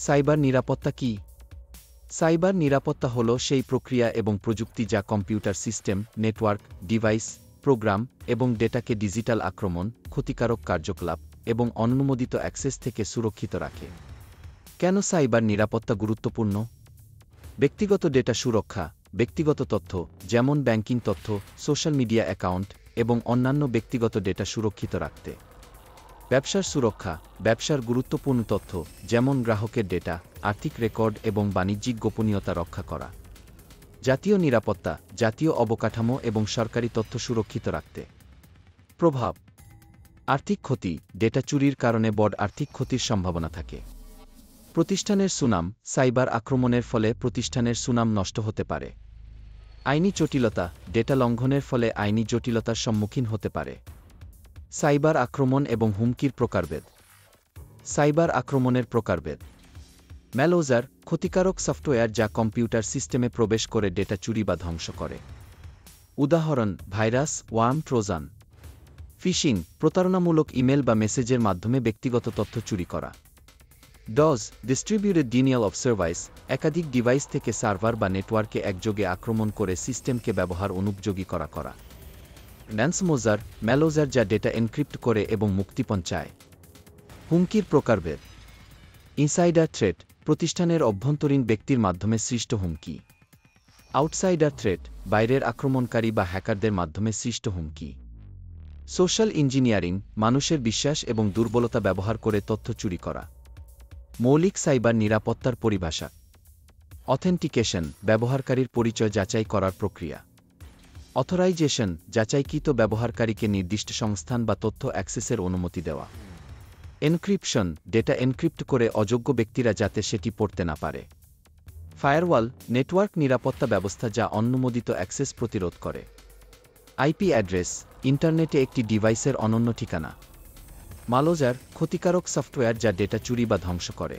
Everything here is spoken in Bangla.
সাইবার নিরাপত্তা কি? সাইবার নিরাপত্তা হল সেই প্রক্রিয়া এবং প্রযুক্তি যা computer system, network, device, program এবং ডেটাকে ডিজিটাল আক্রমণ, ক্ষতিকারক কার্যকলাপ এবং অননুমোদিত অ্যাক্সেস থেকে সুরক্ষিত রাখে। কেন সাইবার নিরাপত্তা গুরুত্বপূর্ণ? ব্যক্তিগত ডেটা সুরক্ষা, ব্যক্তিগত তথ্য যেমন ব্যাংকিং তথ্য, সোশ্যাল মিডিয়া অ্যাকাউন্ট এবং অন্যান্য ব্যক্তিগত ডেটা সুরক্ষিত রাখতে। ব্যবসার সুরক্ষা, ব্যবসার গুরুত্বপূর্ণ তথ্য যেমন গ্রাহকের ডেটা, আর্থিক রেকর্ড এবং বাণিজ্যিক গোপনীয়তা রক্ষা করা। জাতীয় নিরাপত্তা, জাতীয় অবকাঠামো এবং সরকারি তথ্য সুরক্ষিত রাখতে। প্রভাব: আর্থিক ক্ষতি, ডেটা চুরির কারণে বড় আর্থিক ক্ষতির সম্ভাবনা থাকে। প্রতিষ্ঠানের সুনাম, সাইবার আক্রমণের ফলে প্রতিষ্ঠানের সুনাম নষ্ট হতে পারে। আইনি জটিলতা, ডেটা লঙ্ঘনের ফলে আইনি জটিলতার সম্মুখীন হতে পারে। সাইবার আক্রমণ এবং হুমকির প্রকারভেদ। সাইবার আক্রমণের প্রকারভেদ: ম্যালওয়্যার, ক্ষতিকারক সফটওয়্যার যা কম্পিউটার সিস্টেমে প্রবেশ করে ডেটা চুরি বা ধ্বংস করে। উদাহরণ: ভাইরাস, ওয়ার্ম, ট্রোজান। ফিশিং, প্রতারণামূলক ইমেল বা মেসেজের মাধ্যমে ব্যক্তিগত তথ্য চুরি করা। DoS, distributed denial of service, একাধিক ডিভাইস থেকে সার্ভার বা নেটওয়ার্কে একযোগে আক্রমণ করে সিস্টেমকে ব্যবহার অনুপযোগী করা। র্যানসমওয়্যার, ম্যালওয়্যার যা ডেটা এনক্রিপ্ট করে এবং মুক্তিপণ চায়। হুমকির প্রকারভেদ: ইনসাইডার থ্রেট, প্রতিষ্ঠানের অভ্যন্তরীণ ব্যক্তির মাধ্যমে সৃষ্ট হুমকি। আউটসাইডার থ্রেট, বাইরের আক্রমণকারী বা হ্যাকারদের মাধ্যমে সৃষ্ট হুমকি। সোশ্যাল ইঞ্জিনিয়ারিং, মানুষের বিশ্বাস এবং দুর্বলতা ব্যবহার করে তথ্য চুরি করা। মৌলিক সাইবার নিরাপত্তার পরিভাষা: অথেন্টিকেশন, ব্যবহারকারীর পরিচয় যাচাই করার প্রক্রিয়া। অথরাইজেশন, যাচাইকৃত ব্যবহারকারীকে নির্দিষ্ট সংস্থান বা তথ্য অ্যাক্সেসের অনুমতি দেওয়া। এনক্রিপশন, ডেটা এনক্রিপ্ট করে অযোগ্য ব্যক্তিরা যাতে সেটি পড়তে না পারে। ফায়ারওয়াল, নেটওয়ার্ক নিরাপত্তা ব্যবস্থা যা অননুমোদিত অ্যাক্সেস প্রতিরোধ করে। আইপি অ্যাড্রেস, ইন্টারনেটে একটি ডিভাইসের অনন্য ঠিকানা। ম্যালওয়্যার, ক্ষতিকারক সফটওয়্যার যা ডেটা চুরি বা ধ্বংস করে।